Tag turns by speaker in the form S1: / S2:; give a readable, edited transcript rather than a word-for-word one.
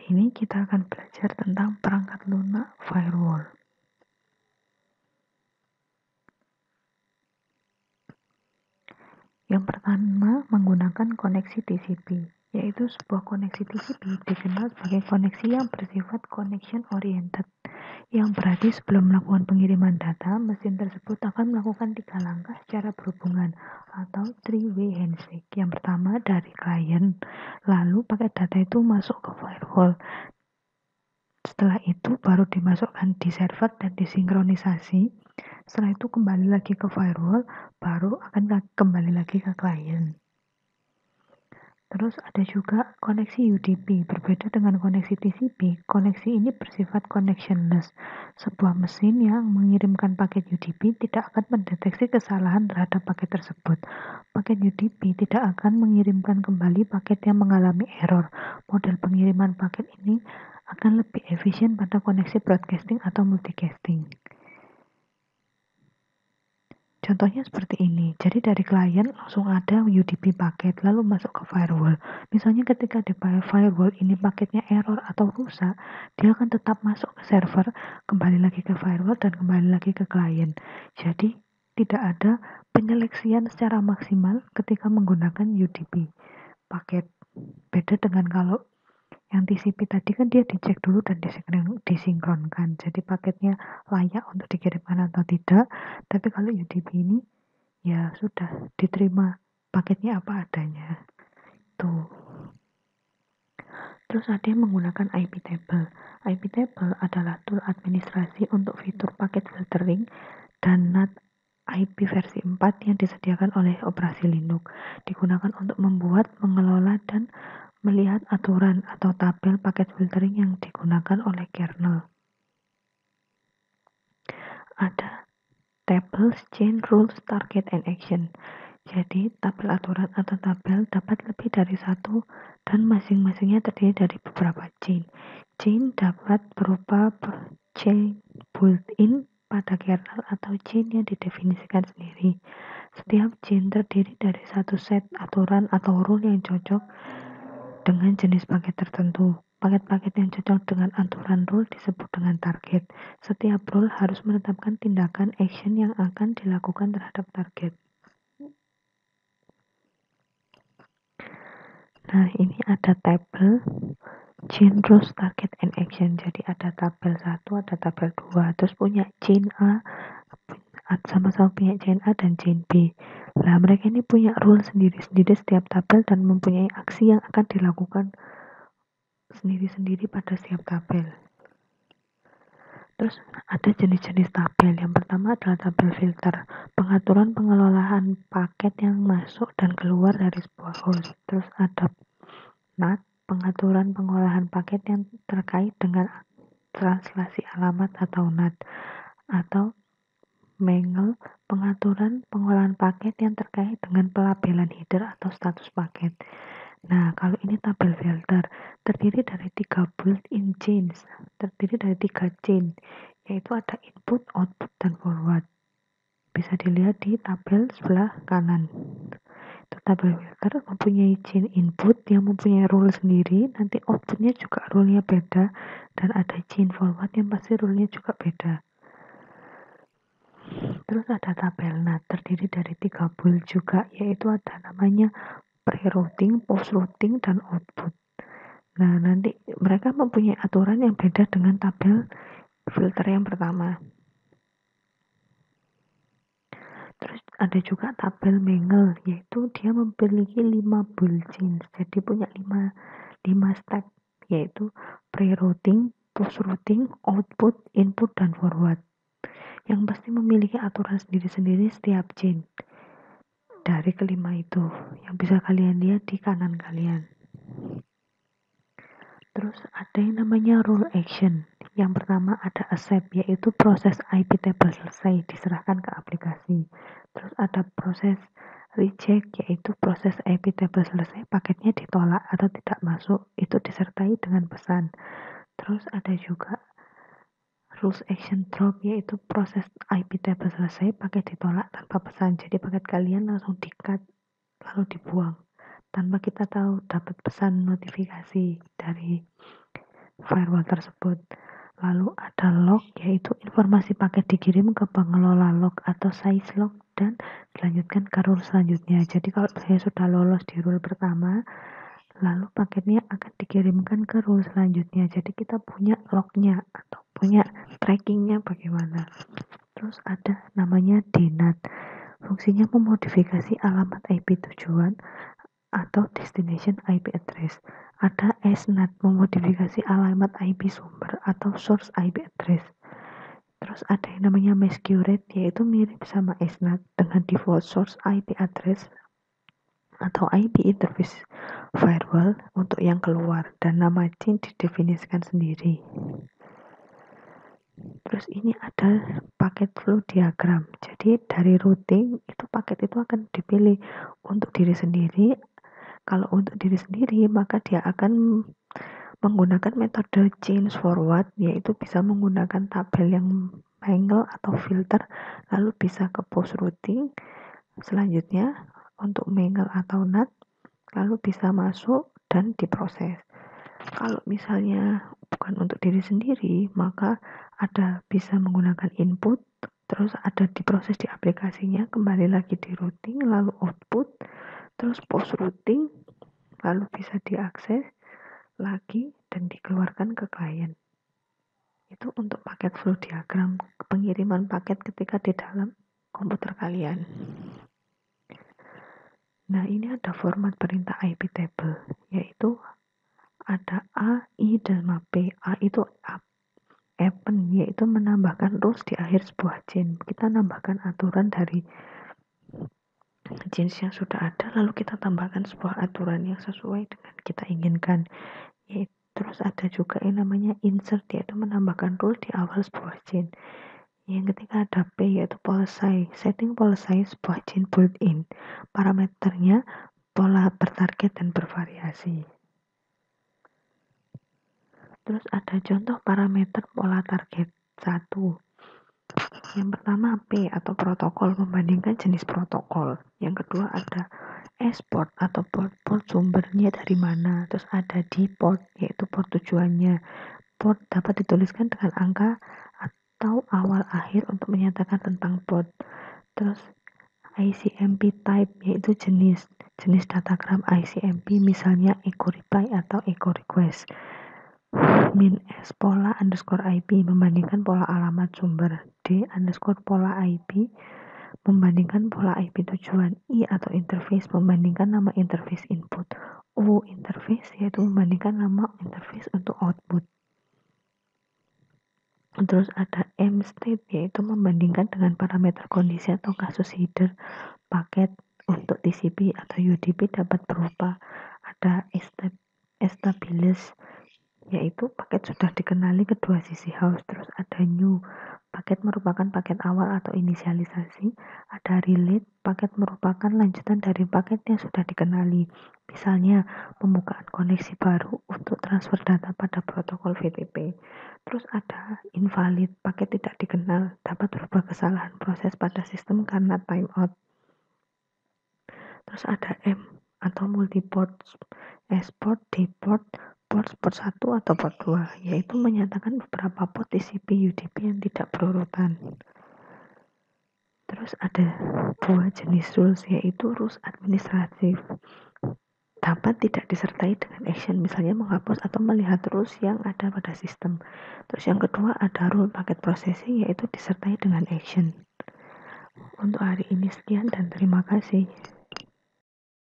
S1: ini kita akan belajar tentang perangkat lunak firewall. Yang pertama, menggunakan koneksi TCP, yaitu sebuah koneksi TCP dikenal sebagai koneksi yang bersifat connection oriented, yang berarti sebelum melakukan pengiriman data, mesin tersebut akan melakukan 3 langkah secara berhubungan atau three-way handshake. Yang pertama dari klien, lalu paket data itu masuk ke firewall. Setelah itu baru dimasukkan di server dan disinkronisasi. Setelah itu kembali lagi ke firewall, baru akan kembali lagi ke klien. Terus ada juga koneksi UDP. Berbeda dengan koneksi TCP, koneksi ini bersifat connectionless. Sebuah mesin yang mengirimkan paket UDP tidak akan mendeteksi kesalahan terhadap paket tersebut. Paket UDP tidak akan mengirimkan kembali paket yang mengalami error. Model pengiriman paket ini akan lebih efisien pada koneksi broadcasting atau multicasting. Contohnya seperti ini, jadi dari klien langsung ada UDP paket lalu masuk ke firewall. Misalnya ketika di firewall ini paketnya error atau rusak, dia akan tetap masuk ke server, kembali lagi ke firewall dan kembali lagi ke klien. Jadi tidak ada penyeleksian secara maksimal ketika menggunakan UDP paket. Beda dengan kalau yang TCP tadi kan dia dicek dulu dan disinkronkan. Jadi paketnya layak untuk dikirimkan atau tidak. Tapi kalau UDP ini ya sudah diterima paketnya apa adanya. Tuh. Terus ada yang menggunakan IP table. IP table adalah tool administrasi untuk fitur paket filtering dan NAT IP versi 4 yang disediakan oleh operasi Linux. Digunakan untuk membuat, mengelola, dan melihat aturan atau tabel paket filtering yang digunakan oleh kernel. Ada tables, chain, rules, target, and action. Jadi, tabel aturan atau tabel dapat lebih dari satu dan masing-masingnya terdiri dari beberapa chain. Chain dapat berupa chain built-in pada kernel atau chain yang didefinisikan sendiri. Setiap chain terdiri dari satu set aturan atau rule yang cocok dengan jenis paket tertentu. Paket-paket yang cocok dengan aturan rule disebut dengan target. Setiap rule harus menetapkan tindakan action yang akan dilakukan terhadap target. Nah, ini ada tabel chain rules, target, and action. Jadi ada tabel 1, ada tabel 2. Terus punya chain A, sama-sama punya chain A dan chain B. Nah, mereka ini punya rule sendiri-sendiri setiap tabel dan mempunyai aksi yang akan dilakukan sendiri-sendiri pada setiap tabel. Terus ada jenis-jenis tabel. Yang pertama adalah tabel filter, pengaturan pengelolaan paket yang masuk dan keluar dari sebuah host. Terus ada NAT, pengaturan pengolahan paket yang terkait dengan translasi alamat atau NAT. Atau Mangle, pengaturan pengolahan paket yang terkait dengan pelabelan header atau status paket. Nah, kalau ini tabel filter, terdiri dari 3 built-in chains, terdiri dari 3 chain, yaitu ada input, output, dan forward. Bisa dilihat di tabel sebelah kanan. Itu tabel filter mempunyai chain input yang mempunyai rule sendiri, nanti outputnya juga rule-nya beda, dan ada chain forward yang pasti rule-nya juga beda. Terus ada tabel NAT, terdiri dari 3 build juga, yaitu ada namanya pre-routing, post-routing, dan output. Nah, nanti mereka mempunyai aturan yang beda dengan tabel filter yang pertama. Terus ada juga tabel Mangle, yaitu dia memiliki 5 build chains. Jadi punya 5 step, yaitu pre-routing, post-routing, output, input, dan forward. Yang pasti memiliki aturan sendiri-sendiri setiap chain. Dari kelima itu, yang bisa kalian lihat di kanan kalian. Terus ada yang namanya rule action. Yang pertama ada accept, yaitu proses IP table selesai diserahkan ke aplikasi. Terus ada proses reject, yaitu proses IP table selesai paketnya ditolak atau tidak masuk, itu disertai dengan pesan. Terus ada juga rules action drop, yaitu proses IP table selesai paket ditolak tanpa pesan. Jadi paket kalian langsung di-cut lalu dibuang tanpa kita tahu dapat pesan notifikasi dari firewall tersebut. Lalu ada log, yaitu informasi paket dikirim ke pengelola log atau size log dan dilanjutkan ke rule selanjutnya. Jadi kalau saya sudah lolos di rule pertama, lalu paketnya akan dikirimkan ke rule selanjutnya. Jadi kita punya lognya atau punya trackingnya bagaimana. Terus ada namanya DNAT. Fungsinya memodifikasi alamat IP tujuan atau destination IP address. Ada SNAT, memodifikasi alamat IP sumber atau source IP address. Terus ada yang namanya masquerade, yaitu mirip sama SNAT dengan default source IP address atau IP interface firewall untuk yang keluar, dan nama chain didefinisikan sendiri. Terus ini ada paket flow diagram. Jadi dari routing itu paket itu akan dipilih untuk diri sendiri. Kalau untuk diri sendiri maka dia akan menggunakan metode change forward, yaitu bisa menggunakan tabel yang angle atau filter, lalu bisa ke post routing. Selanjutnya untuk mangle atau NAT, lalu bisa masuk dan diproses. Kalau misalnya bukan untuk diri sendiri, maka ada bisa menggunakan input, terus ada diproses di aplikasinya, kembali lagi di routing, lalu output, terus post routing, lalu bisa diakses lagi dan dikeluarkan ke klien. Itu untuk paket flow diagram, pengiriman paket ketika di dalam komputer kalian. Nah, ini ada format perintah IP table, yaitu ada A, I, dan P. A itu append, yaitu menambahkan rules di akhir sebuah chain. Kita nambahkan aturan dari chain yang sudah ada, lalu kita tambahkan sebuah aturan yang sesuai dengan kita inginkan. Terus ada juga yang namanya insert, yaitu menambahkan rule di awal sebuah chain. Yang ketiga ada P, yaitu policy. Setting policy sebuah chain built-in. Parameternya pola bertarget dan bervariasi. Terus ada contoh parameter pola target 1. Yang pertama P atau protokol, membandingkan jenis protokol. Yang kedua ada S port atau port sumbernya dari mana. Terus ada D port, yaitu port tujuannya. Port dapat dituliskan dengan angka atau awal akhir untuk menyatakan tentang port. Terus ICMP type, yaitu jenis datagram ICMP, misalnya echo reply atau echo request. Min S pola underscore IP, membandingkan pola alamat sumber. D underscore pola IP, membandingkan pola IP tujuan. I atau interface, membandingkan nama interface input. U interface, yaitu membandingkan nama interface untuk output. Terus ada M state, yaitu membandingkan dengan parameter kondisi atau kasus header paket. Untuk TCP atau UDP dapat berupa ada established, yaitu paket sudah dikenali kedua sisi host. Terus ada new, paket merupakan paket awal atau inisialisasi. Ada relate, paket merupakan lanjutan dari paket yang sudah dikenali. Misalnya pembukaan koneksi baru untuk transfer data pada protokol VTP. Terus ada invalid, paket tidak dikenal, dapat berubah kesalahan proses pada sistem karena timeout. Terus ada M atau multiport, S port, D port, port 1 atau port 2, yaitu menyatakan beberapa port TCP UDP yang tidak berurutan. Terus ada dua jenis rules, yaitu rules administratif, dapat tidak disertai dengan action, misalnya menghapus atau melihat rules yang ada pada sistem. Terus yang kedua ada rule packet processing, yaitu disertai dengan action. Untuk hari ini sekian dan terima kasih.